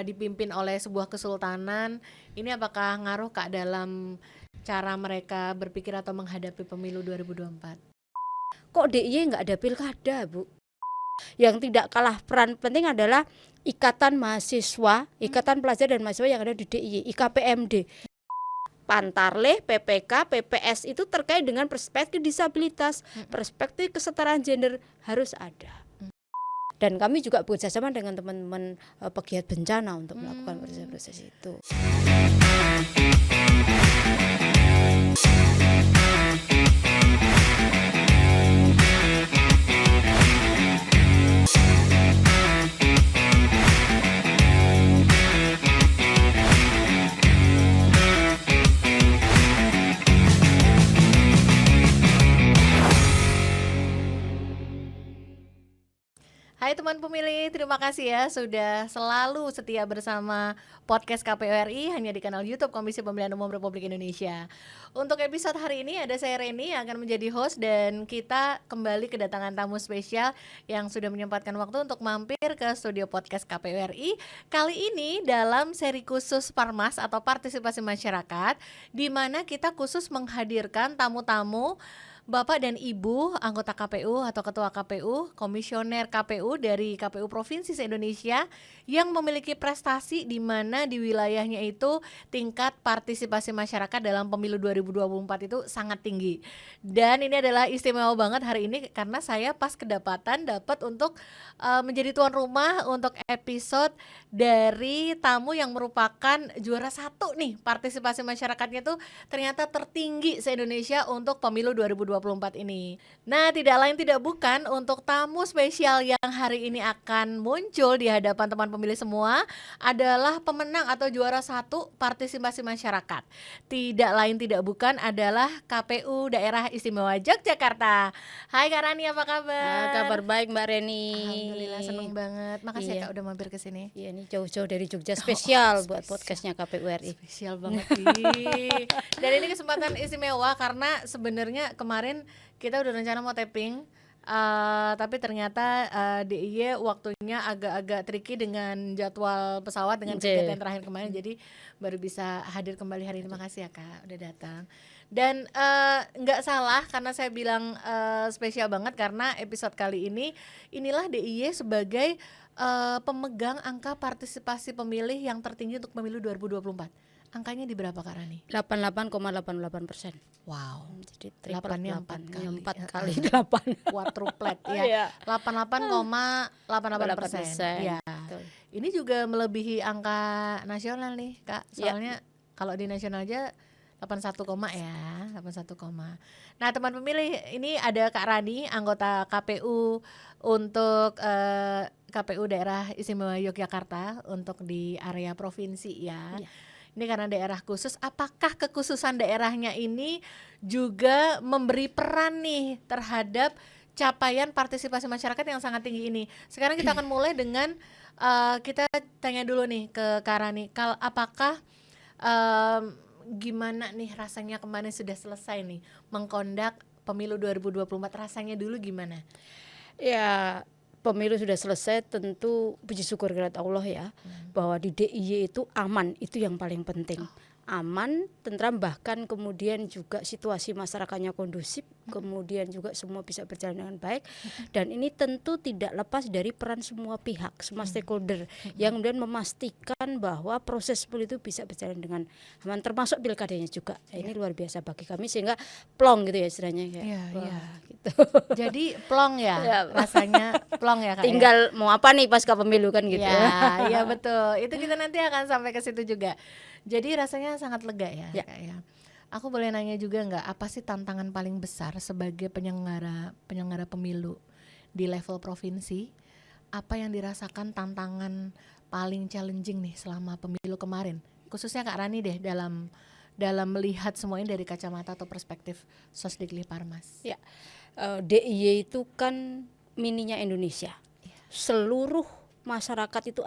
dipimpin oleh sebuah kesultanan, ini apakah ngaruh Kak dalam cara mereka berpikir atau menghadapi pemilu 2024? Kok DIY nggak ada pilkada, Bu? Yang tidak kalah peran penting adalah ikatan mahasiswa, ikatan pelajar dan mahasiswa yang ada di DIY, IKPMD. Pantarleh, PPK, PPS itu terkait dengan perspektif disabilitas, perspektif kesetaraan gender harus ada. Dan kami juga bekerjasama dengan teman-teman pegiat bencana untuk melakukan proses-proses itu. Hai teman pemilih, terima kasih ya sudah selalu setia bersama podcast KPU RI hanya di kanal YouTube Komisi Pemilihan Umum Republik Indonesia. Untuk episode hari ini ada saya Reni yang akan menjadi host dan kita kembali kedatangan tamu spesial yang sudah menyempatkan waktu untuk mampir ke studio podcast KPU RI. Kali ini dalam seri khusus Parmas atau partisipasi masyarakat, di mana kita khusus menghadirkan tamu-tamu Bapak dan Ibu anggota KPU atau Ketua KPU, Komisioner KPU dari KPU Provinsi se-Indonesia yang memiliki prestasi di mana di wilayahnya itu tingkat partisipasi masyarakat dalam pemilu 2024 itu sangat tinggi. Dan ini adalah istimewa banget hari ini karena saya pas kedapatan dapat untuk menjadi tuan rumah untuk episode dari tamu yang merupakan juara 1 nih, partisipasi masyarakatnya tuh ternyata tertinggi se-Indonesia untuk pemilu 2024 ini. Nah, tidak lain tidak bukan untuk tamu spesial yang hari ini akan muncul di hadapan teman pemilih semua adalah pemenang atau juara 1 partisipasi masyarakat. Tidak lain tidak bukan adalah KPU Daerah Istimewa Yogyakarta. Hai Kak Rani, apa kabar? Kabar baik Mbak Reni. Alhamdulillah, seneng banget. Makasih ya Kak udah mampir ke sini. Iya, ini jauh-jauh dari Jogja spesial buat podcastnya KPU RI. Spesial banget nih. Dan ini kesempatan istimewa karena sebenarnya kemarin kita udah rencana mau taping, tapi ternyata DIY waktunya agak-agak tricky dengan jadwal pesawat dengan kegiatan terakhir kemarin, jadi baru bisa hadir kembali hari ini. Makasih ya Kak udah datang. Dan nggak salah karena saya bilang spesial banget karena episode kali ini inilah DIY sebagai pemegang angka partisipasi pemilih yang tertinggi untuk pemilu 2024. Angkanya di berapa Kak Rani? 88,88%. Wow. Jadi triple 8-nya 4 kali 8. Quadruplet ya. 88,88%. Ya. Ini juga melebihi angka nasional nih Kak. Soalnya kalau di nasional aja 81, ya, 81. Nah, teman pemilih, ini ada Kak Rani, anggota KPU untuk KPU Daerah Istimewa Yogyakarta untuk di area provinsi ya. Ini karena daerah khusus, apakah kekhususan daerahnya ini juga memberi peran nih terhadap capaian partisipasi masyarakat yang sangat tinggi ini? Sekarang kita akan mulai dengan kita tanya dulu nih ke Kak Rani, apakah gimana nih rasanya kemarin sudah selesai nih mengkondak pemilu 2024, rasanya dulu gimana? Ya, pemilu sudah selesai, tentu puji syukur kepada Allah ya, bahwa di DIY itu aman, itu yang paling penting. Aman, tentram, bahkan kemudian juga situasi masyarakatnya kondusif, kemudian juga semua bisa berjalan dengan baik. Dan ini tentu tidak lepas dari peran semua pihak, semua stakeholder yang kemudian memastikan bahwa proses pemilu itu bisa berjalan dengan aman, termasuk pilkadanya juga. Ini luar biasa bagi kami, sehingga plong gitu ya istilahnya. Gitu. Jadi plong ya, rasanya plong ya Kak. Tinggal mau apa nih pasca pemilu kan gitu. Ya betul, itu kita nanti akan sampai ke situ juga. Jadi rasanya sangat lega ya Kak ya. Aku boleh nanya juga nggak, apa sih tantangan paling besar sebagai penyelenggara pemilu di level provinsi? Apa yang dirasakan tantangan paling challenging nih selama pemilu kemarin? Khususnya Kak Rani deh dalam melihat semuanya dari kacamata atau perspektif Sosdikli Parmas. Ya, DIY itu kan mininya Indonesia. Seluruh masyarakat itu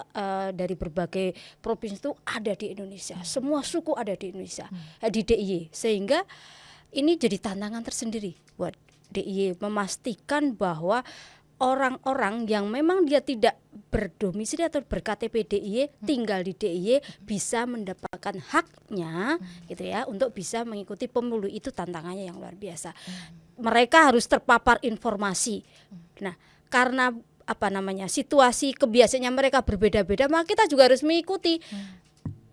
dari berbagai provinsi itu ada di Indonesia. Semua suku ada di Indonesia, di DIY. Sehingga ini jadi tantangan tersendiri buat DIY, memastikan bahwa orang-orang yang memang dia tidak berdomisili atau ber-KTP DIY, tinggal di DIY bisa mendapatkan haknya gitu ya untuk bisa mengikuti pemilu. Itu tantangannya yang luar biasa. Mereka harus terpapar informasi. Nah, karena situasi kebiasaannya mereka berbeda-beda, maka kita juga harus mengikuti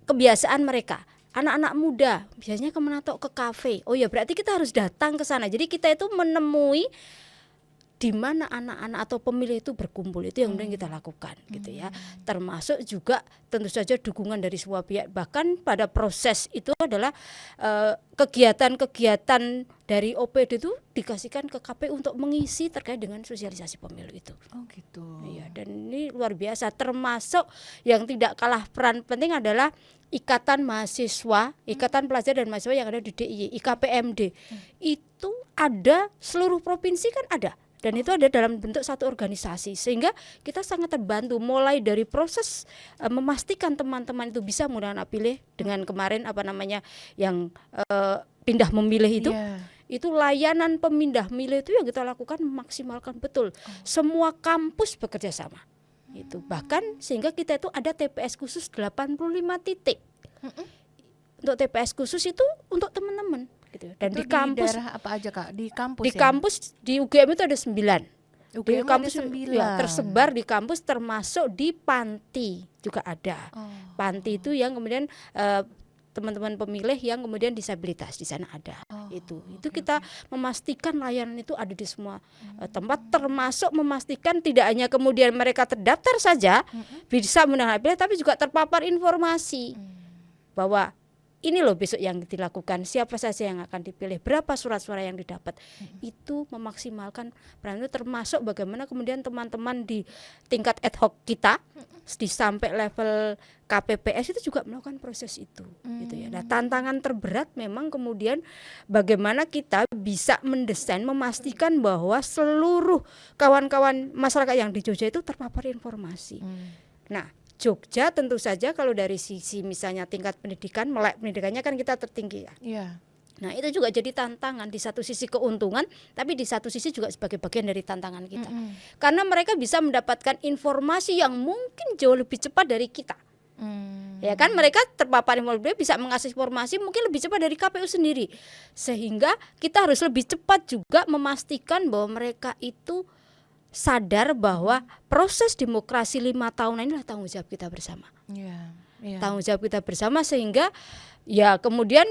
kebiasaan mereka. Anak-anak muda biasanya kemana toh, ke kafe. Oh ya, berarti kita harus datang ke sana. Jadi kita itu menemui di mana anak-anak atau pemilih itu berkumpul, itu yang kemudian kita lakukan gitu ya. Termasuk juga tentu saja dukungan dari semua pihak. Bahkan pada proses itu adalah kegiatan-kegiatan dari OPD itu dikasihkan ke KPU untuk mengisi terkait dengan sosialisasi pemilu itu. Oh gitu. Iya, dan ini luar biasa. Termasuk yang tidak kalah peran penting adalah Ikatan Mahasiswa, Ikatan Pelajar dan Mahasiswa yang ada di DIY, IKPMD. Itu ada seluruh provinsi kan ada. Dan itu ada dalam bentuk satu organisasi, sehingga kita sangat terbantu mulai dari proses memastikan teman-teman itu bisa menggunakan hak pilih dengan kemarin yang pindah memilih itu. Itu layanan pemindah milih itu yang kita lakukan memaksimalkan betul. Semua kampus bekerja sama. Itu bahkan sehingga kita itu ada TPS khusus 85 titik. Untuk TPS khusus itu untuk teman-teman gitu. Dan itu di kampus daerah apa aja Kak? Di kampus di ya? kampus di UGM itu ada 9. UGM Di kampus ada 9. ya, tersebar di kampus, termasuk di panti juga ada. Panti itu yang kemudian teman-teman pemilih yang kemudian disabilitas di sana ada. Itu kita memastikan layanan itu ada di semua tempat, termasuk memastikan tidak hanya kemudian mereka terdaftar saja bisa menggunakan hak pilih, tapi juga terpapar informasi bahwa ini loh besok yang dilakukan, siapa saja yang akan dipilih, berapa surat suara yang didapat. Itu memaksimalkan peran itu, termasuk bagaimana kemudian teman-teman di tingkat ad hoc kita di sampai level KPPS itu juga melakukan proses itu gitu ya. Nah, tantangan terberat memang kemudian bagaimana kita bisa mendesain, memastikan bahwa seluruh kawan-kawan masyarakat yang di Jogja itu terpapar informasi. Nah, Jogja tentu saja kalau dari sisi misalnya tingkat pendidikan, melek pendidikannya kan kita tertinggi ya. Nah, itu juga jadi tantangan, di satu sisi keuntungan, tapi di satu sisi juga sebagai bagian dari tantangan kita. Karena mereka bisa mendapatkan informasi yang mungkin jauh lebih cepat dari kita. Ya kan, mereka terpapar informasi, bisa mengakses informasi mungkin lebih cepat dari KPU sendiri. Sehingga kita harus lebih cepat juga memastikan bahwa mereka itu sadar bahwa proses demokrasi 5 tahun ini adalah tanggung jawab kita bersama. Tanggung jawab kita bersama, sehingga ya kemudian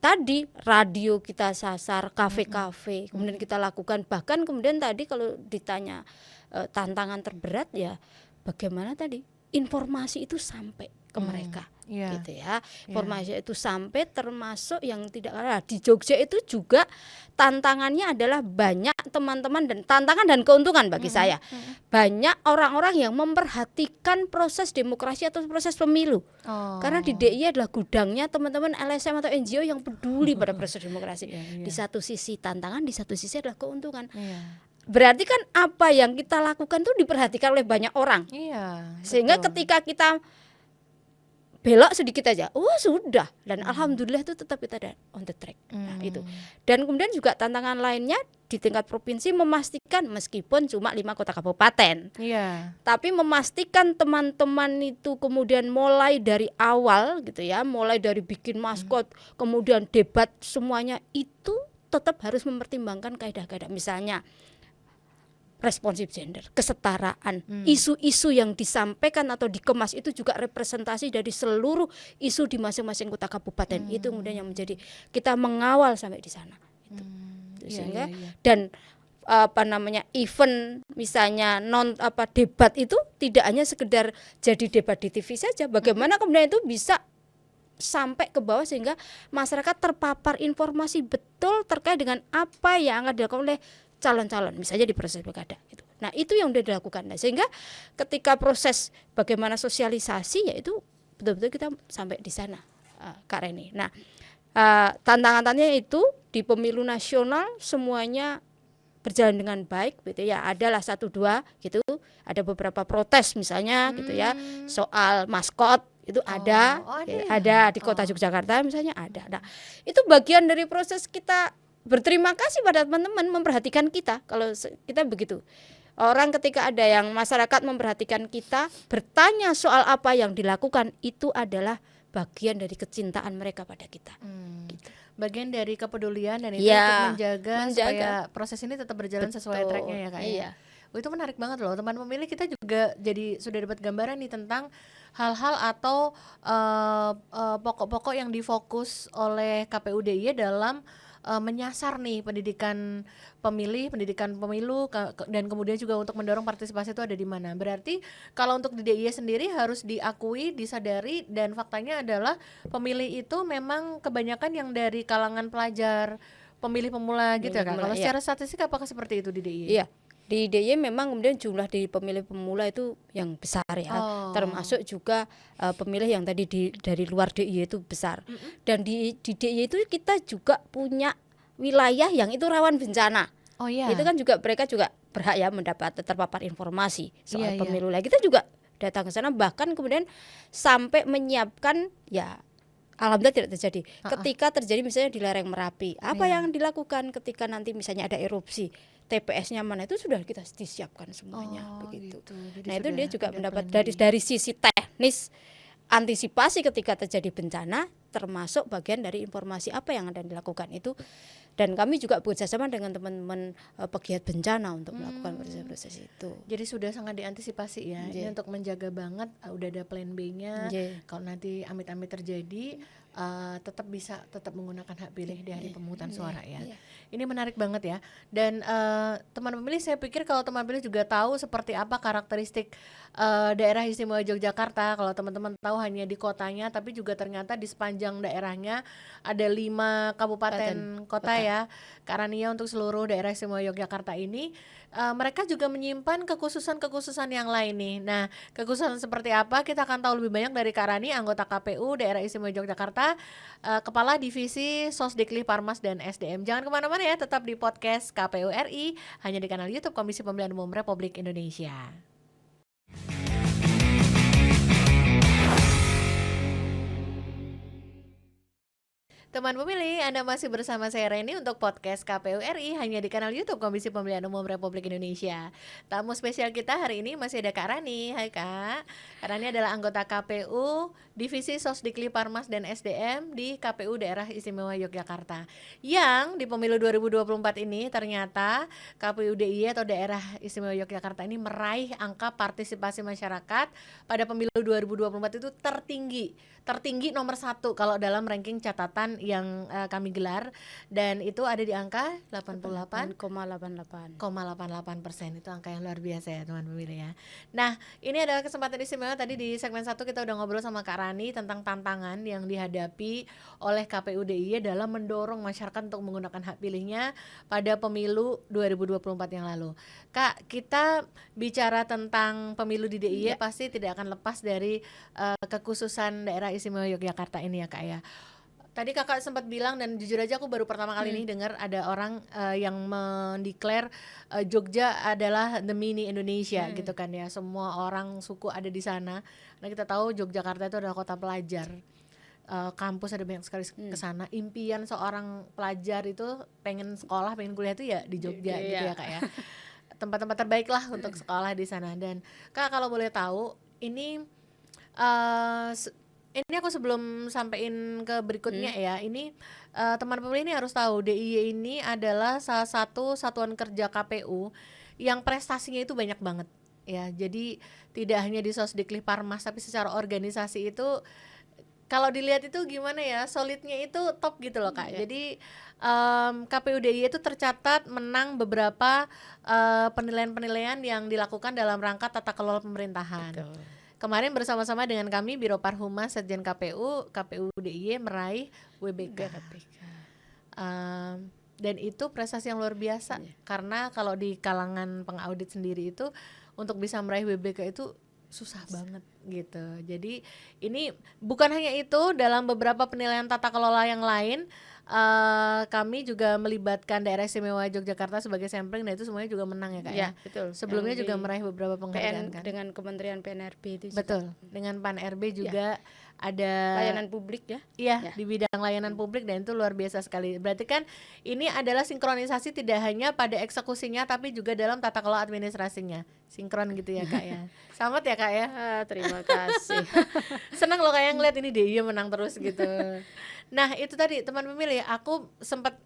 tadi radio kita sasar, kafe-kafe kemudian kita lakukan. Bahkan kemudian tadi kalau ditanya tantangan terberat ya bagaimana tadi informasi itu sampai ke mereka. Gitu ya. Informasi itu sampai, termasuk yang tidak kalah di Jogja itu juga tantangannya adalah banyak teman-teman, dan tantangan dan keuntungan bagi saya. Banyak orang-orang yang memperhatikan proses demokrasi atau proses pemilu. Karena di DIY adalah gudangnya teman-teman LSM atau NGO yang peduli pada proses demokrasi. Di satu sisi tantangan, di satu sisi adalah keuntungan. Berarti kan apa yang kita lakukan itu diperhatikan oleh banyak orang. Sehingga ketika kita belok sedikit aja, sudah, dan alhamdulillah itu tetap kita ada on the track. Nah, itu. Dan kemudian juga tantangan lainnya di tingkat provinsi memastikan meskipun cuma 5 kota kabupaten, tapi memastikan teman-teman itu kemudian mulai dari awal gitu ya, mulai dari bikin maskot, kemudian debat, semuanya itu tetap harus mempertimbangkan kaidah-kaidah, misalnya responsif gender, kesetaraan, isu-isu yang disampaikan atau dikemas itu juga representasi dari seluruh isu di masing-masing kota kabupaten. Itu kemudian yang menjadi kita mengawal sampai di sana. Sehingga dan event misalnya debat itu tidak hanya sekedar jadi debat di TV saja. Bagaimana kemudian itu bisa sampai ke bawah sehingga masyarakat terpapar informasi betul terkait dengan apa yang akan dilakukan oleh calon-calon, misalnya di proses pilkada gitu. Nah, itu yang sudah dilakukan. Nah, sehingga ketika proses bagaimana sosialisasi, yaitu betul-betul kita sampai di sana, Kak Reni. Nah, tantangannya itu di pemilu nasional semuanya berjalan dengan baik gitu ya. Adalah 1-2 gitu, ada beberapa protes misalnya gitu ya, soal maskot itu ada di kota Yogyakarta misalnya ada. Nah, itu bagian dari proses kita berterima kasih pada teman-teman memperhatikan kita. Kalau kita begitu, Orang ketika ada yang masyarakat memperhatikan kita, bertanya soal apa yang dilakukan, itu adalah bagian dari kecintaan mereka pada kita. Gitu. Bagian dari kepedulian dan itu Ya, untuk menjaga supaya menjaga. proses ini tetap berjalan sesuai Betul. tracknya ya Kak ya. Iya. Itu menarik banget loh, teman pemilih kita juga jadi sudah dapat gambaran nih tentang hal-hal atau pokok-pokok yang difokus oleh KPU DIY dalam menyasar nih pendidikan pemilih, pendidikan pemilu dan kemudian juga untuk mendorong partisipasi itu ada di mana. Berarti kalau untuk di DIY sendiri harus diakui, disadari dan faktanya adalah pemilih itu memang kebanyakan yang dari kalangan pelajar, pemilih pemula gitu ya Kak. Pemula, Kalau iya. secara statistik apakah seperti itu di DIY? Iya. Di DIY memang kemudian jumlah di pemilih pemula itu yang besar ya, termasuk juga pemilih yang tadi dari luar DIY itu besar. Dan di DIY itu kita juga punya wilayah yang itu rawan bencana. Oh iya. Itu kan juga mereka juga berhak ya mendapat terpapar informasi soal Iya, pemilu. Lah kita juga datang ke sana, bahkan kemudian sampai menyiapkan, ya alhamdulillah tidak terjadi. Ketika terjadi misalnya di lereng Merapi, apa yang dilakukan ketika nanti misalnya ada erupsi, TPS-nya mana, itu sudah kita disiapkan semuanya begitu. Jadi Nah itu dia juga ada mendapat plan B. dari sisi teknis antisipasi ketika terjadi bencana, termasuk bagian dari informasi apa yang akan dilakukan itu. Dan kami juga bekerjasama dengan teman-teman pegiat bencana untuk melakukan proses-proses itu. Jadi sudah sangat diantisipasi ya. Ini untuk menjaga banget udah ada plan B-nya. Kalau nanti amit-amit terjadi tetap menggunakan hak pilih di hari pemungutan suara ya. Ini menarik banget ya. Dan teman pemilih, saya pikir kalau teman pemilih juga tahu seperti apa karakteristik daerah istimewa Yogyakarta. Kalau teman-teman tahu hanya di kotanya, tapi juga ternyata di sepanjang daerahnya ada 5 kabupaten kota ya. Karania untuk seluruh daerah istimewa Yogyakarta ini mereka juga menyimpan kekhususan-kekhususan yang lain nih. Nah, kekhususan seperti apa kita akan tahu lebih banyak dari Kak Rani, anggota KPU daerah istimewa Yogyakarta, Kepala Divisi Sosdikli Parmas dan SDM. Jangan kemana-mana ya, tetap di podcast KPU RI hanya di kanal YouTube Komisi Pemilihan Umum Republik Indonesia. Teman pemilih, Anda masih bersama saya Reni untuk podcast KPU RI hanya di kanal YouTube Komisi Pemilihan Umum Republik Indonesia. Tamu spesial kita hari ini masih ada Kak Rani. Hai Kak. Kak Rani adalah anggota KPU Divisi Sosdikli Parmas dan SDM di KPU Daerah Istimewa Yogyakarta. Yang di pemilu 2024 ini ternyata KPU DIY atau Daerah Istimewa Yogyakarta ini meraih angka partisipasi masyarakat pada pemilu 2024 itu tertinggi nomor 1 kalau dalam ranking catatan yang kami gelar, dan itu ada di angka 88,88%. Itu angka yang luar biasa ya teman pemilih ya. Nah, ini adalah kesempatan istimewa. Tadi di segmen 1 kita udah ngobrol sama Kak Rani tentang tantangan yang dihadapi oleh KPU DIY dalam mendorong masyarakat untuk menggunakan hak pilihnya pada pemilu 2024 yang lalu. Kak, kita bicara tentang pemilu di DIY pasti tidak akan lepas dari kekhususan daerah istimewa Yogyakarta ini ya Kak ya. Tadi kakak sempat bilang, dan jujur aja aku baru pertama kali ini dengar ada orang yang mendeklar Jogja adalah the mini Indonesia gitu kan ya. Semua orang suku ada di sana. Nah kita tahu Yogyakarta itu adalah kota pelajar. Kampus ada banyak sekali ke sana. Impian seorang pelajar itu pengen sekolah, pengen kuliah itu ya di Jogja gitu ya Kak ya. Tempat-tempat terbaik lah untuk sekolah di sana. Dan Kak kalau boleh tahu, ini aku sebelum sampein ke berikutnya ya, ini teman pemilih ini harus tahu DIY ini adalah salah satu satuan kerja KPU yang prestasinya itu banyak banget ya. Jadi tidak hanya di Sosdikli Parmas, tapi secara organisasi itu kalau dilihat itu gimana ya, solidnya itu top gitu loh Kak. Jadi KPU DIY itu tercatat menang beberapa penilaian-penilaian yang dilakukan dalam rangka tata kelola pemerintahan. Kemarin bersama-sama dengan kami Biro Parhumas Setjen KPU DIY meraih WBK. Dan itu prestasi yang luar biasa karena kalau di kalangan pengaudit sendiri itu untuk bisa meraih WBK itu susah banget gitu. Jadi ini bukan hanya itu, dalam beberapa penilaian tata kelola yang lain kami juga melibatkan daerah istimewa Yogyakarta sebagai sampling, dan itu semuanya juga menang ya Kak ya. Betul. Sebelumnya juga meraih beberapa penghargaan kan. Dengan Kementerian PNRB itu juga. Betul. Dengan PAN RB juga ada layanan publik ya. Iya, di bidang layanan publik, dan itu luar biasa sekali. Berarti kan ini adalah sinkronisasi tidak hanya pada eksekusinya tapi juga dalam tata kelola administrasinya. Sinkron gitu ya Kak ya. Selamat ya Kak ya. Terima kasih. Senang loh kayak ngeliat ini DIY menang terus gitu. Nah itu tadi teman pemilih, aku sempat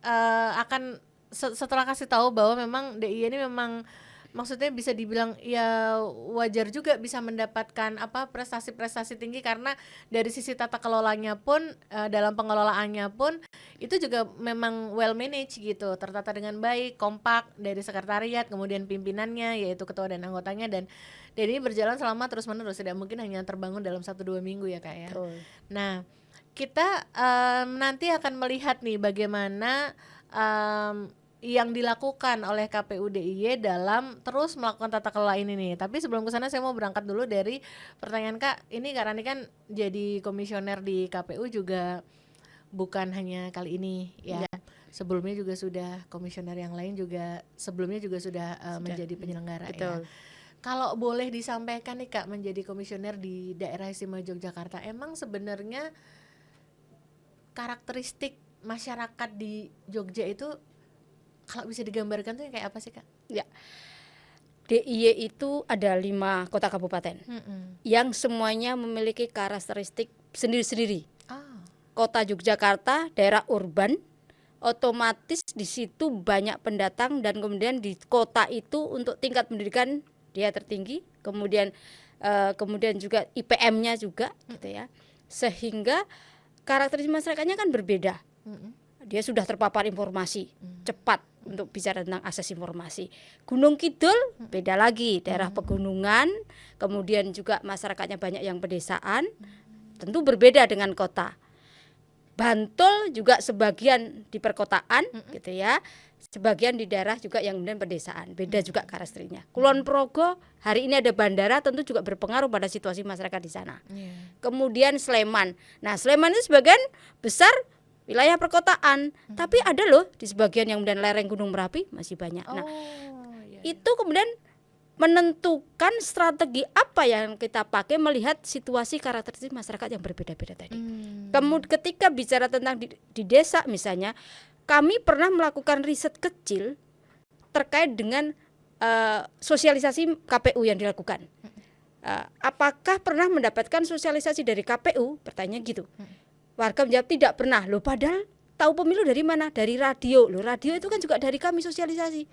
akan setelah kasih tahu bahwa memang DIY ini memang maksudnya bisa dibilang ya wajar juga bisa mendapatkan prestasi-prestasi tinggi, karena dari sisi tata kelolanya pun dalam pengelolaannya pun itu juga memang well managed gitu, tertata dengan baik, kompak dari sekretariat, kemudian pimpinannya yaitu ketua dan anggotanya, dan ini berjalan selama terus menerus, tidak mungkin hanya terbangun dalam 1-2 minggu ya Kak ya. Betul. Nah kita nanti akan melihat nih bagaimana yang dilakukan oleh KPU DIY dalam terus melakukan tata kelola ini nih. Tapi sebelum kesana saya mau berangkat dulu dari pertanyaan Kak. Ini Kak Rani kan jadi komisioner di KPU juga bukan hanya kali ini ya. Sebelumnya juga sudah komisioner yang lain juga sebelumnya juga sudah menjadi penyelenggara. Betul. Ya. Kalau boleh disampaikan nih Kak, menjadi komisioner di Daerah Istimewa Yogyakarta, emang sebenarnya karakteristik masyarakat di Jogja itu kalau bisa digambarkan tuh kayak apa sih Kak? Ya. DIY itu ada 5 kota kabupaten yang semuanya memiliki karakteristik sendiri-sendiri. Kota Yogyakarta daerah urban, otomatis di situ banyak pendatang, dan kemudian di kota itu untuk tingkat pendidikan dia tertinggi, kemudian juga IPM-nya juga gitu ya. Sehingga karakteristik masyarakatnya kan berbeda. Dia sudah terpapar informasi cepat untuk bicara tentang akses informasi. Gunung Kidul beda lagi, daerah pegunungan, kemudian juga masyarakatnya banyak yang pedesaan, tentu berbeda dengan kota. Bantul juga sebagian di perkotaan gitu ya, sebagian di daerah juga yang kemudian pedesaan, beda juga karakteristiknya. Kulon Progo hari ini ada bandara, tentu juga berpengaruh pada situasi masyarakat di sana. Kemudian Sleman, nah Sleman itu sebagian besar wilayah perkotaan, tapi ada loh di sebagian yang kemudian lereng Gunung Merapi masih banyak. Nah, itu kemudian menentukan strategi apa yang kita pakai melihat situasi karakteristik masyarakat yang berbeda-beda tadi. Kemudian ketika bicara tentang di desa misalnya, kami pernah melakukan riset kecil terkait dengan sosialisasi KPU yang dilakukan. Apakah pernah mendapatkan sosialisasi dari KPU? Pertanyaan gitu. Warga menjawab tidak pernah. Loh, padahal tahu pemilu dari mana? Dari radio. Loh, radio itu kan juga dari kami sosialisasi.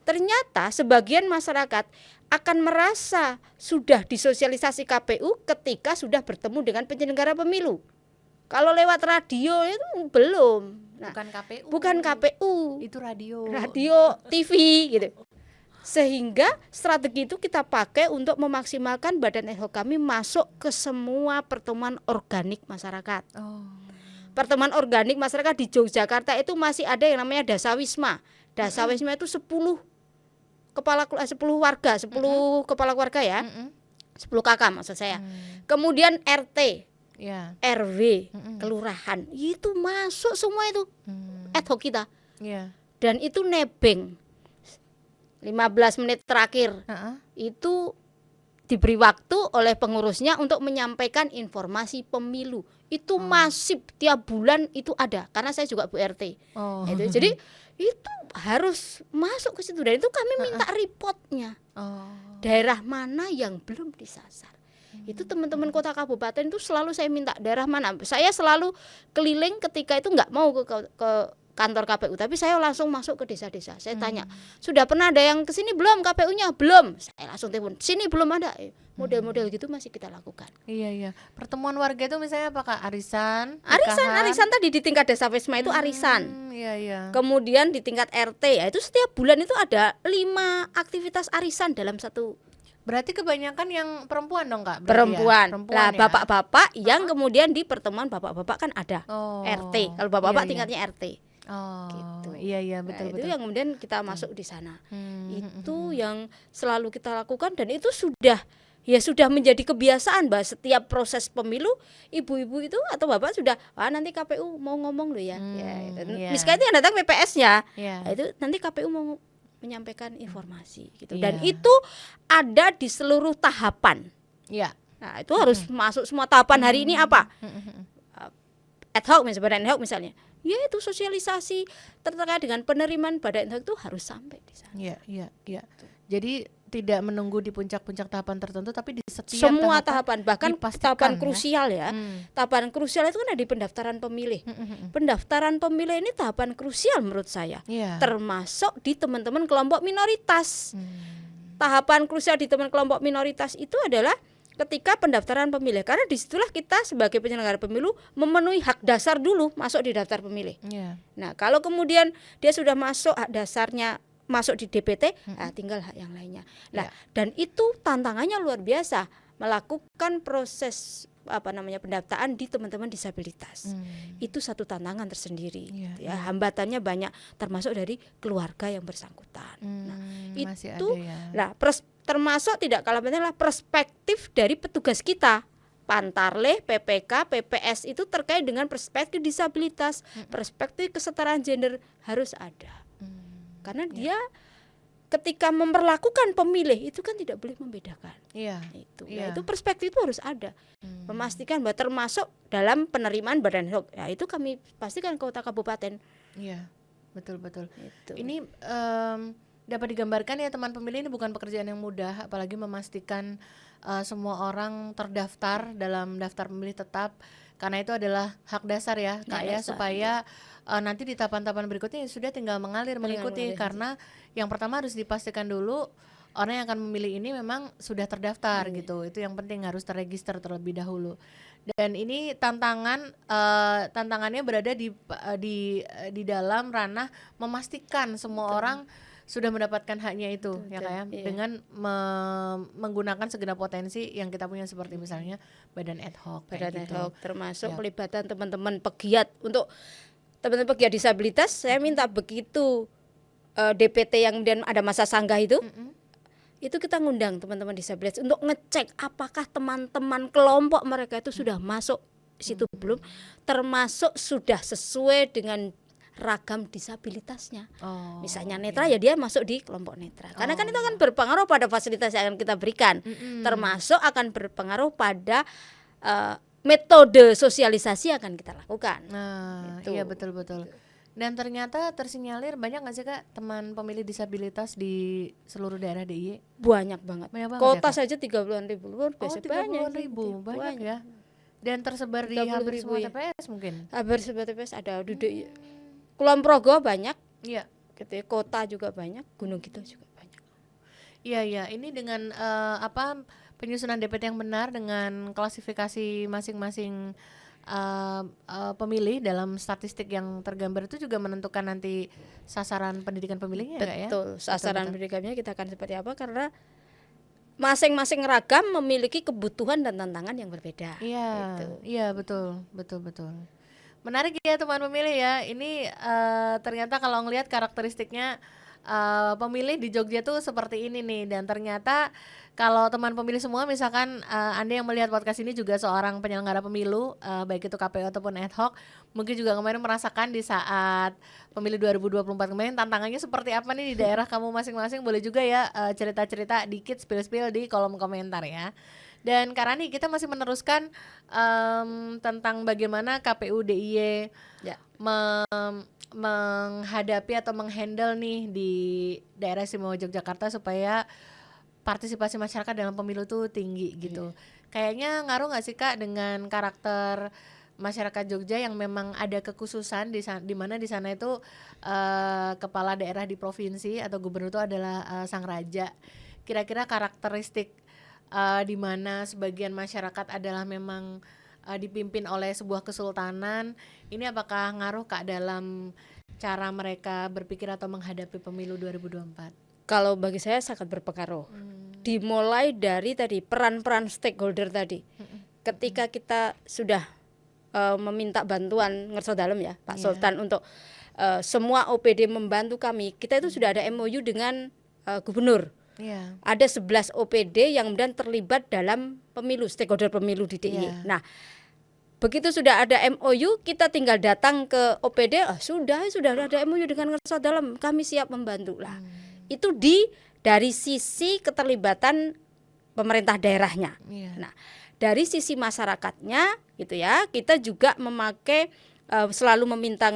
Ternyata sebagian masyarakat akan merasa sudah disosialisasi KPU ketika sudah bertemu dengan penyelenggara pemilu. Kalau lewat radio itu belum. Nah, bukan KPU. Itu radio. Radio, TV gitu. Sehingga strategi itu kita pakai untuk memaksimalkan badan ad hoc kami masuk ke semua pertemuan organik masyarakat. Pertemuan organik masyarakat di Yogyakarta itu masih ada yang namanya Dasawisma. Dasawisma itu 10 kepala 10 warga, 10 kepala keluarga ya. 10 kakak maksud saya. Kemudian RT, RW, kelurahan. Itu masuk semua itu. Ad hoc kita. Dan itu nebeng. 15 menit terakhir itu diberi waktu oleh pengurusnya untuk menyampaikan informasi pemilu. Itu masif, tiap bulan itu ada, karena saya juga Bu RT. Jadi itu harus masuk ke situ, dan itu kami minta reportnya. Daerah mana yang belum disasar. Itu teman-teman kota kabupaten itu selalu saya minta daerah mana. Saya selalu keliling ketika itu nggak mau ke kantor KPU, tapi saya langsung masuk ke desa-desa. Saya tanya, sudah pernah ada yang kesini belum KPU-nya? Belum. Saya langsung telepon, sini belum ada. Model-model gitu masih kita lakukan. Iya. Pertemuan warga itu misalnya apa Kak? Arisan Tadi di tingkat desa Wisma itu arisan. Iya. Kemudian di tingkat RT ya itu setiap bulan itu ada 5 aktivitas arisan dalam satu. Berarti kebanyakan yang perempuan dong Kak? Perempuan. Lah ya? bapak-bapak yang kemudian di pertemuan bapak-bapak kan ada RT. Kalau bapak-bapak tingkatnya RT. Gitu. Iya betul. Itu yang kemudian kita masuk di sana. Itu yang selalu kita lakukan, dan itu sudah menjadi kebiasaan bahwa setiap proses pemilu ibu-ibu itu atau bapak sudah nanti KPU mau ngomong loh ya. Misalnya itu yang datang PPS-nya. Itu nanti KPU mau menyampaikan informasi gitu. Dan itu ada di seluruh tahapan. Nah, itu harus masuk semua tahapan hari ini apa? Ad hoc misalnya, badan ad hoc misalnya. Ya itu sosialisasi terkait dengan penerimaan badan ad hoc itu harus sampai di sana. Iya, iya, iya. Jadi tidak menunggu di puncak-puncak tahapan tertentu, tapi di setiap Semua tahapan, bahkan dipastikan tahapan ya. krusial ya. Tahapan krusial itu kan ada di pendaftaran pemilih. Pendaftaran pemilih ini tahapan krusial menurut saya. Iya. Termasuk di teman-teman kelompok minoritas. Tahapan krusial di teman kelompok minoritas itu adalah ketika pendaftaran pemilih, karena disitulah kita sebagai penyelenggara pemilu memenuhi hak dasar dulu masuk di daftar pemilih. Iya. Nah, kalau kemudian dia sudah masuk hak dasarnya masuk di DPT, tinggal hak yang lainnya. Nah, dan itu tantangannya luar biasa melakukan proses pendaftaran di teman-teman disabilitas. Itu satu tantangan tersendiri. Ya, hambatannya banyak termasuk dari keluarga yang bersangkutan. Nah, masih itu ada ya. Nah, termasuk tidak kalah penting adalah perspektif dari petugas kita. Pantarleh, PPK, PPS itu terkait dengan perspektif disabilitas, perspektif kesetaraan gender harus ada. Karena dia ketika memperlakukan pemilih itu kan tidak boleh membedakan. Iya. Itu perspektif itu harus ada. Memastikan bahwa termasuk dalam penerimaan badan ad hoc. Ya, itu kami pastikan kota kabupaten. Iya. Betul. Itu. Ini dapat digambarkan ya, teman pemilih ini bukan pekerjaan yang mudah, apalagi memastikan semua orang terdaftar dalam daftar pemilih tetap, karena itu adalah hak dasar ya Kak ya, supaya nanti di tahapan-tahapan berikutnya sudah tinggal mengikuti, karena yang pertama harus dipastikan dulu orang yang akan memilih ini memang sudah terdaftar gitu. Itu yang penting, harus terregister terlebih dahulu. Dan ini tantangannya berada di dalam ranah memastikan semua orang sudah mendapatkan haknya itu, ya kayak dengan menggunakan segenap potensi yang kita punya, seperti misalnya badan ad hoc, ad hoc, termasuk pelibatan teman-teman pegiat. Untuk teman-teman pegiat disabilitas, saya minta begitu DPT yang kemudian ada masa sanggah itu kita ngundang teman-teman disabilitas untuk ngecek apakah teman-teman kelompok mereka itu sudah masuk situ belum, termasuk sudah sesuai dengan ragam disabilitasnya. Misalnya netra, ya dia masuk di kelompok netra. Karena kan itu akan berpengaruh pada fasilitas yang akan kita berikan. Termasuk akan berpengaruh pada metode sosialisasi yang akan kita lakukan. Iya betul. Dan ternyata tersinyalir banyak nggak sih Kak teman pemilih disabilitas di seluruh daerah DIY? Banyak banget. Kota ya, saja 30-an ribu. Luar biasa, 30-an ribu. Banyak ya. Dan tersebar di hampir semua TPS mungkin. Hampir semua TPS ada di Kulon Progo banyak. Iya. Gitu, kota juga banyak, Gunung Kidul juga banyak. Iya. Ini dengan penyusunan DPT yang benar, dengan klasifikasi masing-masing pemilih dalam statistik yang tergambar, itu juga menentukan nanti sasaran pendidikan pemilihnya. Betul, sasaran pendidikannya kita akan seperti apa, karena masing-masing ragam memiliki kebutuhan dan tantangan yang berbeda. Iya betul. Menarik ya teman pemilih ya. Ini ternyata kalau ngelihat karakteristiknya pemilih di Jogja tuh seperti ini nih. Dan ternyata kalau teman pemilih semua, misalkan Anda yang melihat podcast ini juga seorang penyelenggara pemilu, baik itu KPU ataupun ad hoc, mungkin juga kemarin merasakan di saat pemilu 2024 kemarin tantangannya seperti apa nih di daerah kamu masing-masing. Boleh juga ya cerita-cerita dikit, spill di kolom komentar ya. Dan Karani, kita masih meneruskan tentang bagaimana KPU DIY menghadapi atau menghandle nih di daerah istimewa Yogyakarta supaya partisipasi masyarakat dalam pemilu tuh tinggi gitu. Kayaknya ngaruh nggak sih Kak dengan karakter masyarakat Jogja yang memang ada kekhususan di mana di sana itu kepala daerah di provinsi atau gubernur itu adalah sang raja. Kira-kira karakteristik di mana sebagian masyarakat adalah memang dipimpin oleh sebuah kesultanan, ini apakah ngaruh Kak dalam cara mereka berpikir atau menghadapi pemilu 2024? Kalau bagi saya sangat berpengaruh. Dimulai dari tadi peran-peran stakeholder tadi. Ketika kita sudah meminta bantuan ngerso dalam ya Pak Sultan untuk semua OPD membantu kami, kita itu sudah ada MOU dengan gubernur. Ada 11 OPD yang kemudian terlibat dalam pemilu, stakeholder pemilu di DIY. Nah, begitu sudah ada MOU, kita tinggal datang ke OPD, sudah ada MOU dengan ngerso dalam, kami siap membantu lah. Itu dari sisi keterlibatan pemerintah daerahnya. Nah, dari sisi masyarakatnya gitu ya, kita juga memakai selalu meminta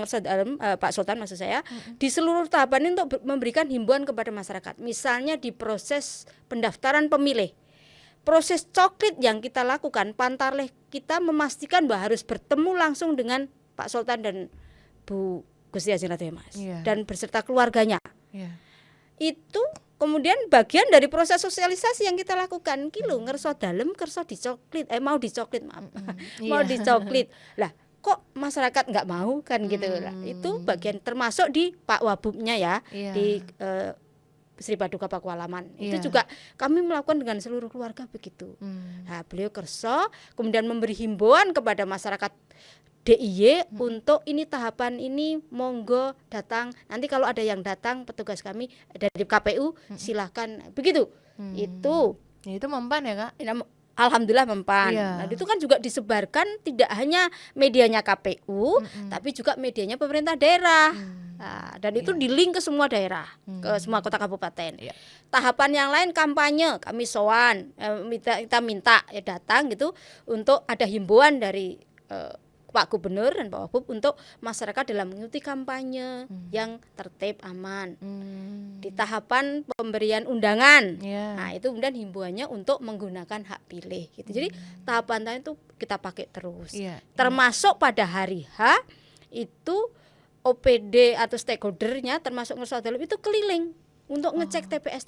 Pak Sultan maksud saya di seluruh tahapan ini untuk memberikan himbauan kepada masyarakat. Misalnya di proses pendaftaran pemilih, proses coklit yang kita lakukan, Pantarlih kita memastikan bahwa harus bertemu langsung dengan Pak Sultan dan Bu Gusti Kanjeng Ratu Mas dan beserta keluarganya. Itu kemudian bagian dari proses sosialisasi yang kita lakukan. Kilo ngerso dalem kerso dicoklit, mau dicoklit maaf, mau dicoklit. Lah kok masyarakat nggak mau kan gitu lah. Itu bagian termasuk di Pak Wabubnya ya, di Sri Paduka Pakualaman. Itu juga kami melakukan dengan seluruh keluarga begitu. Nah, beliau kerso kemudian memberi himbauan kepada masyarakat DIY untuk ini tahapan ini monggo datang. Nanti kalau ada yang datang petugas kami dari KPU silahkan begitu. Itu mempan ya Kak? Alhamdulillah mempan. Nah, itu kan juga disebarkan tidak hanya medianya KPU, tapi juga medianya pemerintah daerah. Nah, dan itu di-link ke semua daerah, ke semua kota kabupaten. Tahapan yang lain kampanye, kami sowan, kita minta ya datang gitu untuk ada himbauan dari Pak Gubernur dan Pak Wabub untuk masyarakat dalam mengikuti kampanye yang tertib aman. Di tahapan pemberian undangan, nah itu kemudian himbauannya untuk menggunakan hak pilih gitu. Jadi tahapan itu kita pakai terus. Termasuk pada hari H itu OPD atau stakeholdernya termasuk Ngerso Dalem itu keliling untuk ngecek TPS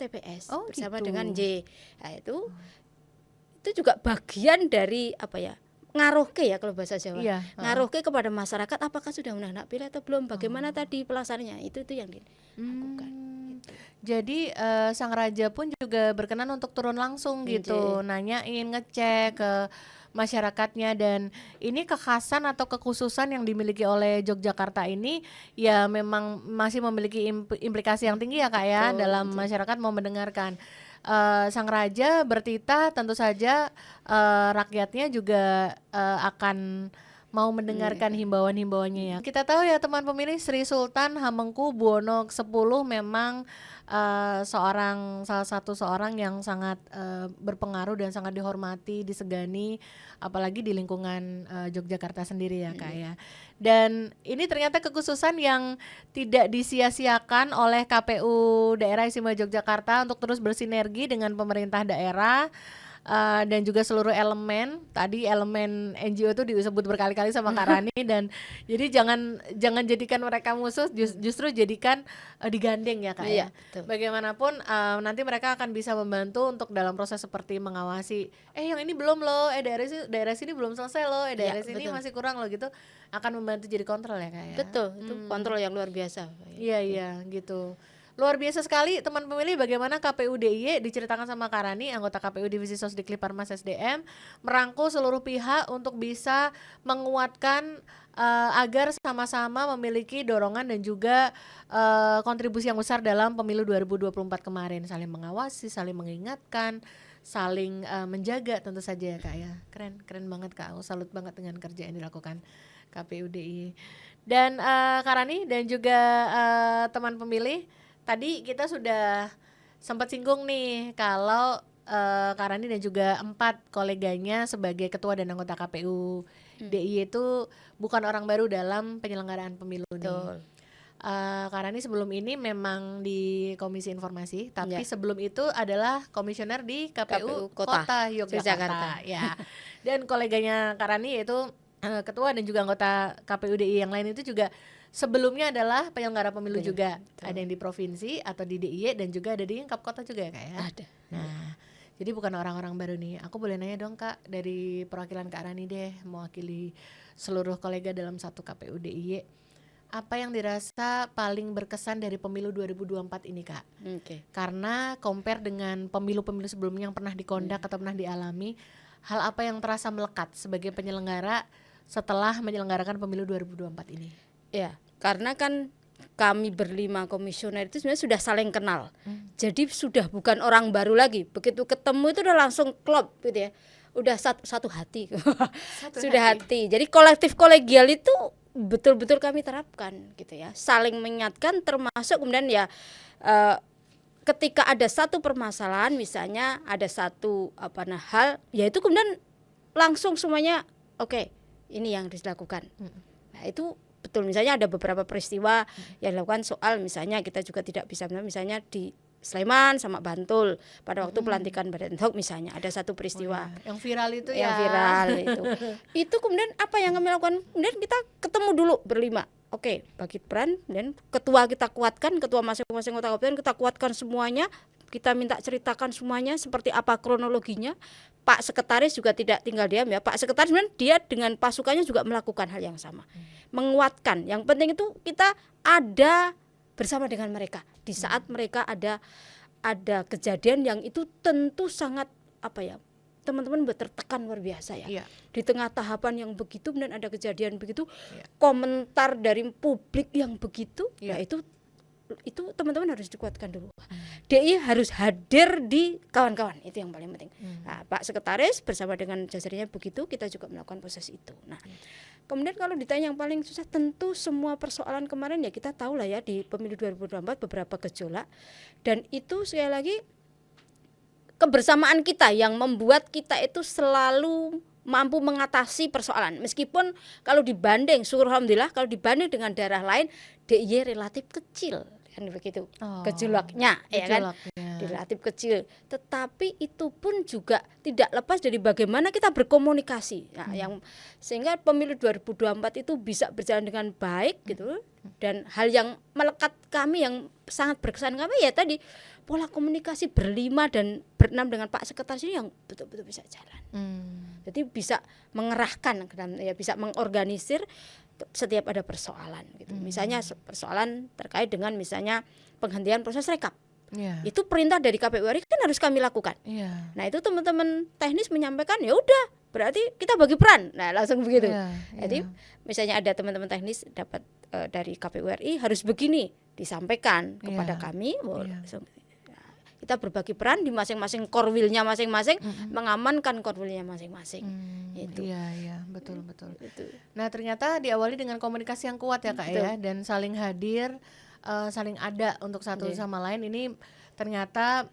bersama gitu. Dengan J. Nah, itu juga bagian dari apa ya? Ngaruhke ya kalau bahasa Jawa. Ngaruhke kepada masyarakat apakah sudah undang hak pilih atau belum, bagaimana tadi pelaksananya. Itu yang dilakukan. Gitu. Jadi sang raja pun juga berkenan untuk turun langsung gitu, nanyain, ngecek ke masyarakatnya. Dan ini kekhasan atau kekhususan yang dimiliki oleh Yogyakarta ini ya memang masih memiliki implikasi yang tinggi ya Kak ya, dalam masyarakat mau mendengarkan. Sang raja bertitah tentu saja rakyatnya juga akan mau mendengarkan himbauan-himbauannya ya. Kita tahu ya teman pemilih, Sri Sultan Hamengkubuwono X memang salah satu seorang yang sangat berpengaruh dan sangat dihormati, disegani, apalagi di lingkungan Yogyakarta sendiri ya Kak ya. Dan ini ternyata kekhususan yang tidak disia-siakan oleh KPU Daerah Istimewa Yogyakarta untuk terus bersinergi dengan pemerintah daerah. Dan juga seluruh elemen, tadi elemen NGO itu disebut berkali-kali sama Kak Rani. Dan jadi jangan jadikan mereka musuh, justru jadikan digandeng ya Kak ya. Bagaimanapun nanti mereka akan bisa membantu untuk dalam proses seperti mengawasi, yang ini belum loh, daerah sini belum selesai loh, daerah sini masih kurang loh gitu, akan membantu jadi kontrol ya Kak ya. Betul, itu kontrol yang luar biasa. Iya gitu. Luar biasa sekali teman pemilih, bagaimana KPU DIY diceritakan sama Kak Rani, anggota KPU Divisi Sosdikli Parmas SDM, merangkul seluruh pihak untuk bisa menguatkan agar sama-sama memiliki dorongan dan juga kontribusi yang besar dalam pemilu 2024 kemarin, saling mengawasi, saling mengingatkan, saling menjaga tentu saja ya Kak ya. Keren banget Kak, aku salut banget dengan kerja yang dilakukan KPU DIY. Dan Kak Rani dan juga teman pemilih, tadi kita sudah sempat singgung nih kalau Kak Rani dan juga 4 koleganya sebagai ketua dan anggota KPU DIY itu bukan orang baru dalam penyelenggaraan pemilu nih. Kak Rani sebelum ini memang di Komisi Informasi, tapi sebelum itu adalah komisioner di KPU Kota Yogyakarta ya. Dan koleganya Kak Rani yaitu ketua dan juga anggota KPU DIY yang lain itu juga sebelumnya adalah penyelenggara pemilu juga. Ada yang di provinsi atau di DIY dan juga ada di Kap Kota juga ya Kak ya. Ada. Nah, jadi bukan orang-orang baru nih. Aku boleh nanya dong Kak, dari perwakilan Kak Rani deh, mewakili seluruh kolega dalam satu KPU DIY. Apa yang dirasa paling berkesan dari pemilu 2024 ini Kak? Karena compare dengan pemilu-pemilu sebelumnya yang pernah dikondak atau pernah dialami, hal apa yang terasa melekat sebagai penyelenggara setelah menyelenggarakan pemilu 2024 ini? Ya, karena kan kami berlima komisioner itu sebenarnya sudah saling kenal. Jadi sudah bukan orang baru lagi. Begitu ketemu itu udah langsung klop gitu ya. Udah satu hati. Sudah hati. Jadi kolektif kolegial itu betul-betul kami terapkan gitu ya. Saling mengingatkan, termasuk kemudian ya ketika ada satu permasalahan, misalnya ada satu hal, ya itu kemudian langsung semuanya oke, ini yang harus dilakukan. Nah itu betul, misalnya ada beberapa peristiwa yang dilakukan soal misalnya kita juga tidak bisa, misalnya di Sleman sama Bantul pada waktu pelantikan Badan Hoc misalnya ada satu peristiwa yang viral itu yang ya. viral itu kemudian apa yang kami lakukan, kemudian kita ketemu dulu berlima, oke, bagi peran, dan ketua kita kuatkan, ketua masing-masing kota kabupaten kita kuatkan semuanya, kita minta ceritakan semuanya seperti apa kronologinya. Pak Sekretaris juga tidak tinggal diam ya, Pak Sekretaris sebenarnya dia dengan pasukannya juga melakukan hal yang sama, menguatkan. Yang penting itu kita ada bersama dengan mereka di saat mereka ada kejadian yang itu tentu sangat apa ya, teman-teman tertekan luar biasa ya. Di tengah tahapan yang begitu dan ada kejadian begitu, komentar dari publik yang begitu, ya itu teman-teman harus dikuatkan dulu. DI harus hadir di kawan-kawan, itu yang paling penting. Nah, Pak Sekretaris bersama dengan jajarannya begitu, kita juga melakukan proses itu. Nah, kemudian kalau ditanya yang paling susah, tentu semua persoalan kemarin ya kita tahu lah ya, di pemilu 2024 beberapa gejolak, dan itu sekali lagi kebersamaan kita yang membuat kita itu selalu mampu mengatasi persoalan. Meskipun kalau dibanding, syukur alhamdulillah, kalau dibanding dengan daerah lain, DIY relatif kecil kan begitu, gejolaknya ya kan relatif kecil, tetapi itu pun juga tidak lepas dari bagaimana kita berkomunikasi. Nah, yang sehingga pemilu 2024 itu bisa berjalan dengan baik gitu. Dan hal yang melekat kami, yang sangat berkesan kami ya tadi, pola komunikasi berlima dan berenam dengan Pak Sekretaris ini yang betul-betul bisa jalan. Jadi bisa mengerahkan ya, bisa mengorganisir setiap ada persoalan gitu. Misalnya persoalan terkait dengan misalnya penghentian proses rekap. Itu perintah dari KPU RI kan harus kami lakukan. Nah, itu teman-teman teknis menyampaikan, ya udah berarti kita bagi peran. Nah, langsung begitu. Jadi misalnya ada teman-teman teknis dapat dari KPU RI harus begini, disampaikan kepada kami. Kita berbagi peran di masing-masing korwilnya masing-masing, mengamankan korwilnya masing-masing. Itu. Iya, betul. Nah, ternyata diawali dengan komunikasi yang kuat ya Kak ya, dan saling hadir, saling ada untuk satu sama lain. Ini ternyata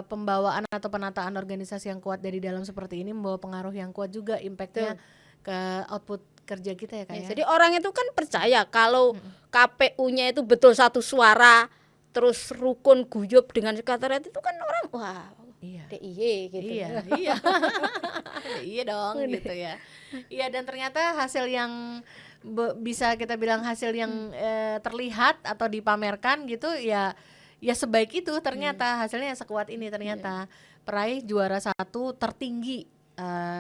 pembawaan atau penataan organisasi yang kuat dari dalam seperti ini membawa pengaruh yang kuat juga, impactnya ke output kerja kita ya Kak ya. Jadi orang itu kan percaya kalau KPU-nya itu betul satu suara, terus rukun guyup dengan sekretariat, itu kan orang wah DIY gitu. Iya iya dong gitu ya. Iya, dan ternyata hasil yang bisa kita bilang hasil yang terlihat atau dipamerkan gitu ya sebaik itu ternyata hasilnya sekuat ini ternyata. Peraih juara 1 tertinggi.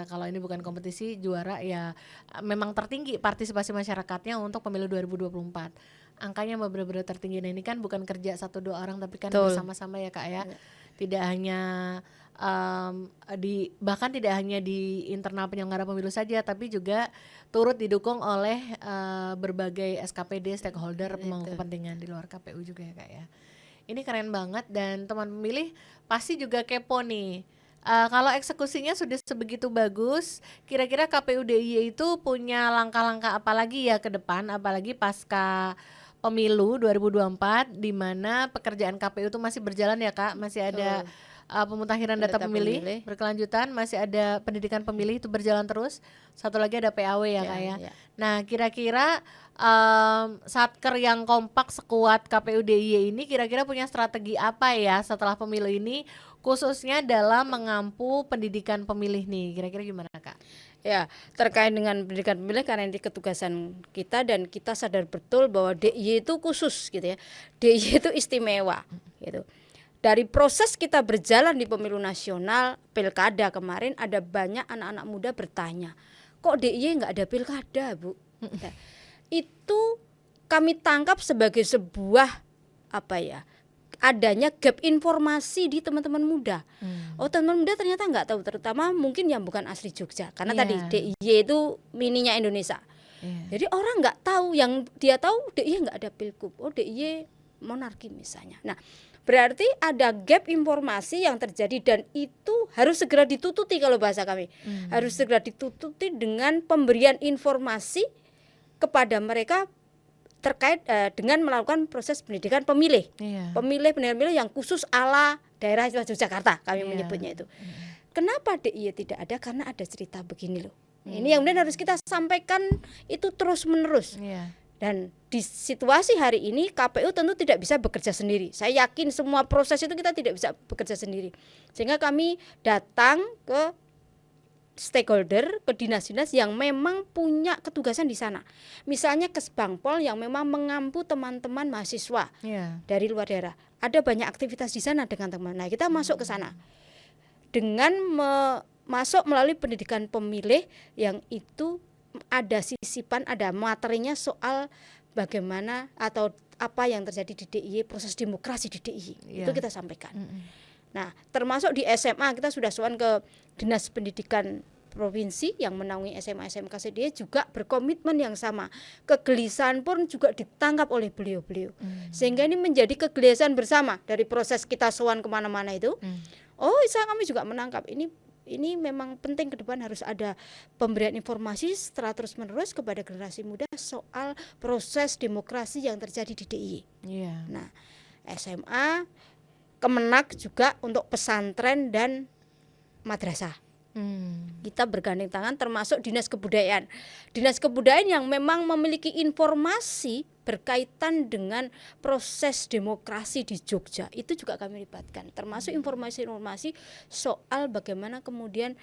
Kalau ini bukan kompetisi, juara ya memang tertinggi partisipasi masyarakatnya untuk pemilu 2024. Angkanya benar-benar tertinggi. Nah, ini kan bukan kerja 1-2 orang, tapi kan bersama-sama ya Kak ya. Tidak hanya bahkan tidak hanya di internal penyelenggara pemilu saja, tapi juga turut didukung oleh berbagai SKPD, stakeholder, pemangku kepentingan di luar KPU juga ya Kak ya. Ini keren banget, dan teman pemilih pasti juga kepo nih. Kalau eksekusinya sudah sebegitu bagus, kira-kira KPU DIY itu punya langkah-langkah apa lagi ya ke depan, apalagi pasca pemilu 2024 di mana pekerjaan KPU itu masih berjalan ya Kak, masih ada pemutakhiran data pemilih berkelanjutan, masih ada pendidikan pemilih itu berjalan terus. Satu lagi ada PAW ya Kak ya. Nah, kira-kira satker yang kompak sekuat KPU DIY ini kira-kira punya strategi apa ya setelah pemilu ini, khususnya dalam mengampu pendidikan pemilih nih, kira-kira gimana Kak? Ya, terkait dengan pendidikan pemilih, karena ini ketugasan kita dan kita sadar betul bahwa DIY itu khusus gitu ya. DIY itu istimewa gitu. Dari proses kita berjalan di pemilu nasional, pilkada kemarin, ada banyak anak-anak muda bertanya, kok DIY nggak ada pilkada Bu? Itu kami tangkap sebagai sebuah adanya gap informasi di teman-teman muda. Oh, teman-teman muda ternyata nggak tahu, terutama mungkin yang bukan asli Jogja, karena tadi DIY itu mininya Indonesia. Jadi orang nggak tahu, yang dia tahu DIY nggak ada pilgub, oh DIY monarki misalnya. Nah, berarti ada gap informasi yang terjadi, dan itu harus segera ditututi kalau bahasa kami. Harus segera ditututi dengan pemberian informasi kepada mereka terkait dengan melakukan proses pendidikan pemilih. Pendidikan pemilih yang khusus ala daerah Yogyakarta kami menyebutnya itu. Kenapa DIY tidak ada? Karena ada cerita begini loh. Ini yang kemudian harus kita sampaikan itu terus menerus. Iya. Dan di situasi hari ini KPU tentu tidak bisa bekerja sendiri. Saya yakin semua proses itu kita tidak bisa bekerja sendiri. Sehingga kami datang ke stakeholder, ke dinas-dinas yang memang punya ketugasan di sana. Misalnya Kesbangpol yang memang mengampu teman-teman mahasiswa Iya. dari luar daerah. Ada banyak aktivitas di sana dengan teman. Nah, kita masuk ke sana dengan masuk melalui pendidikan pemilih yang itu ada sisipan, ada materinya soal bagaimana atau apa yang terjadi di DIY, proses demokrasi di DIY. Iya. Itu kita sampaikan. Nah, termasuk di SMA kita sudah sowan ke Dinas Pendidikan Provinsi yang menaungi SMA SMK DIY juga berkomitmen yang sama. Kegelisahan pun juga ditangkap oleh beliau-beliau. Sehingga ini menjadi kegelisahan bersama dari proses kita sowan kemana-mana itu. Oh, kami juga menangkap ini memang penting ke depan harus ada pemberian informasi secara terus-menerus kepada generasi muda soal proses demokrasi yang terjadi di DIY. Iya. Nah, SMA, Kemenak juga untuk pesantren dan madrasah. Kita bergandeng tangan termasuk Dinas Kebudayaan. Dinas Kebudayaan yang memang memiliki informasi berkaitan dengan proses demokrasi di Jogja. Itu juga kami libatkan. Termasuk informasi-informasi soal bagaimana kemudian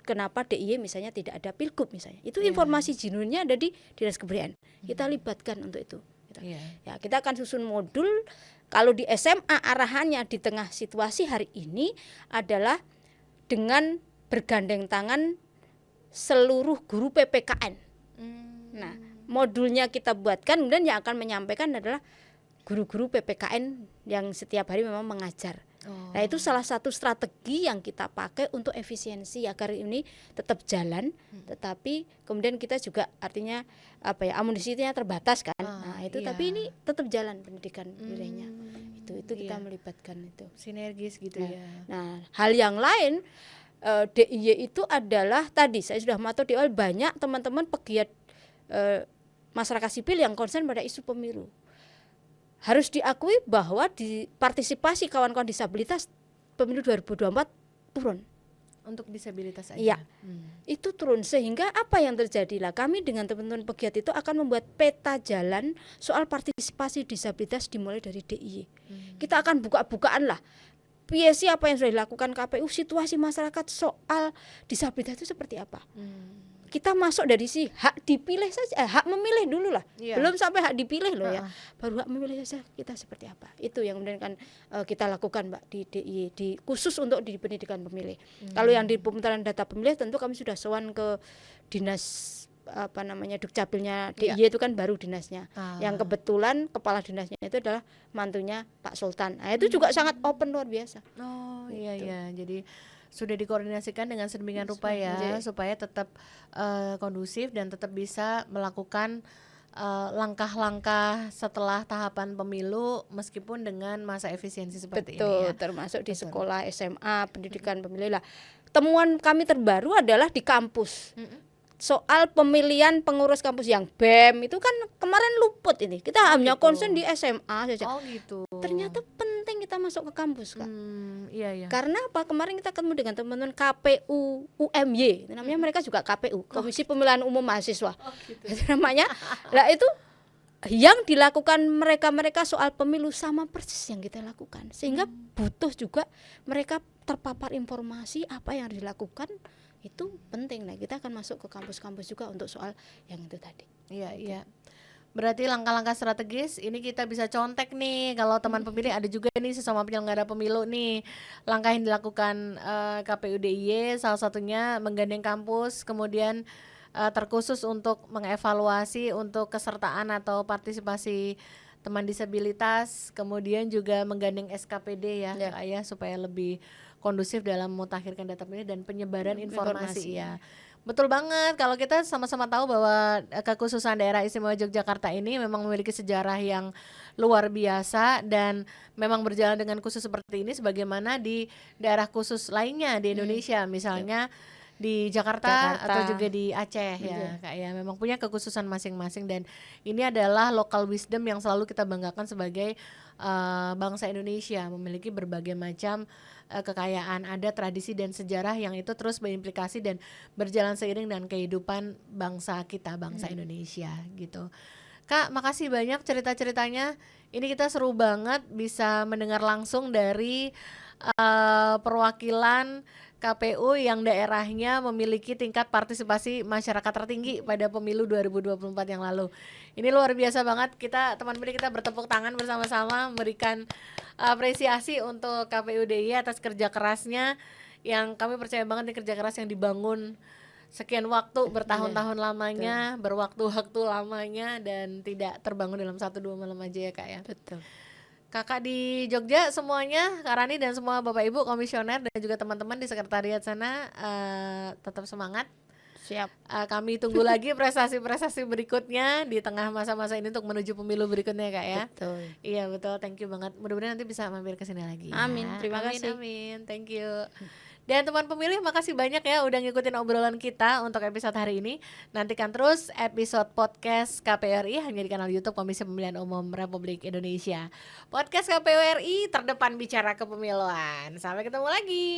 kenapa DIY misalnya tidak ada pilgub misalnya. Itu informasi jenuinnya ada di Dinas Kebudayaan. Kita libatkan untuk itu. Ya, kita akan susun modul. Kalau di SMA arahannya di tengah situasi hari ini adalah dengan bergandeng tangan seluruh guru PPKN. Nah, modulnya kita buatkan, kemudian yang akan menyampaikan adalah guru-guru PPKN yang setiap hari memang mengajar. Nah, itu salah satu strategi yang kita pakai untuk efisiensi agar ini tetap jalan, tetapi kemudian kita juga artinya amunisinya terbatas kan. Tapi ini tetap jalan pendidikan wilayahnya. Itu kita melibatkan itu. Sinergis gitu ya. Nah, hal yang lain DIY itu adalah tadi saya sudah matur di awal banyak teman-teman pegiat masyarakat sipil yang konsen pada isu pemilu. Harus diakui bahwa di partisipasi kawan-kawan disabilitas pemilu 2024 turun. Untuk disabilitas aja. Iya. Itu turun sehingga apa yang terjadi lah kami dengan teman-teman pegiat itu akan membuat peta jalan soal partisipasi disabilitas dimulai dari DIY. Kita akan buka-bukaan lah. Piye apa yang sudah dilakukan KPU, situasi masyarakat soal disabilitas itu seperti apa. Kita masuk dari si hak dipilih saja, hak memilih dulu lah. Belum sampai hak dipilih loh ya. Baru hak memilih saja kita seperti apa. Itu yang kemudian kan kita lakukan Mbak di DIY, khusus untuk di pendidikan pemilih. Kalau yang di pemutaran data pemilih tentu kami sudah sowan ke dinas Dukcapilnya DIY itu kan baru dinasnya. Yang kebetulan kepala dinasnya itu adalah mantunya Pak Sultan. Nah, itu juga sangat open luar biasa. Oh iya. Jadi sudah dikoordinasikan dengan sedemikian rupa ya supaya tetap kondusif dan tetap bisa melakukan langkah-langkah setelah tahapan pemilu meskipun dengan masa efisiensi seperti ini ya. Termasuk di sekolah SMA pendidikan pemilih lah. Temuan kami terbaru adalah di kampus. Soal pemilihan pengurus kampus yang BEM itu kan kemarin luput ini. Kita hanya konsen di SMA saja. Oh gitu. Ternyata penting kita masuk ke kampus Kak. Iya. Karena apa? Kemarin kita ketemu dengan teman-teman KPU UMY. Namanya mereka juga KPU, Komisi Pemilihan Umum Mahasiswa. Itu namanya. Lah itu yang dilakukan mereka soal pemilu sama persis yang kita lakukan. Sehingga butuh juga mereka terpapar informasi apa yang dilakukan. Itu penting. Nah, kita akan masuk ke kampus-kampus juga untuk soal yang itu tadi. Iya. Berarti langkah-langkah strategis ini kita bisa contek nih kalau teman pemilih ada juga nih sesama penyelenggara pemilu nih. Langkah yang dilakukan KPU DIY salah satunya menggandeng kampus, kemudian terkhusus untuk mengevaluasi untuk kesertaan atau partisipasi teman disabilitas, kemudian juga menggandeng SKPD ya. Supaya lebih kondusif dalam mutakhirkan data pemilih dan penyebaran informasi ya. Betul banget, kalau kita sama-sama tahu bahwa kekhususan daerah istimewa Yogyakarta ini memang memiliki sejarah yang luar biasa dan memang berjalan dengan khusus seperti ini sebagaimana di daerah khusus lainnya di Indonesia, misalnya di Jakarta atau juga di Aceh ya Kak ya, memang punya kekhususan masing-masing dan ini adalah local wisdom yang selalu kita banggakan sebagai bangsa Indonesia, memiliki berbagai macam kekayaan adat, tradisi dan sejarah yang itu terus berimplikasi dan berjalan seiring dengan kehidupan bangsa kita, bangsa Indonesia gitu. Kak, makasih banyak cerita-ceritanya. Ini kita seru banget bisa mendengar langsung dari perwakilan KPU yang daerahnya memiliki tingkat partisipasi masyarakat tertinggi pada pemilu 2024 yang lalu. Ini luar biasa banget. Kita teman pilih kita bertepuk tangan bersama-sama memberikan apresiasi untuk KPU DIY atas kerja kerasnya, yang kami percaya banget nih kerja keras yang dibangun sekian waktu, bertahun-tahun lamanya, berwaktu-waktu lamanya, dan tidak terbangun dalam 1-2 malam aja ya Kak ya. Betul. Kakak di Jogja semuanya, Kak Rani dan semua Bapak Ibu komisioner dan juga teman-teman di sekretariat sana, tetap semangat. Siap. Kami tunggu lagi prestasi-prestasi berikutnya di tengah masa-masa ini untuk menuju pemilu berikutnya Kak ya. Betul. Iya betul, thank you banget. Mudah-mudahan nanti bisa mampir ke sini lagi. Amin, Ya. terima kasih. Amin, thank you. Dan teman pemilih, makasih banyak ya udah ngikutin obrolan kita untuk episode hari ini. Nantikan terus episode podcast KPU RI hanya di kanal YouTube Komisi Pemilihan Umum Republik Indonesia. Podcast KPU RI terdepan bicara kepemiluan. Sampai ketemu lagi.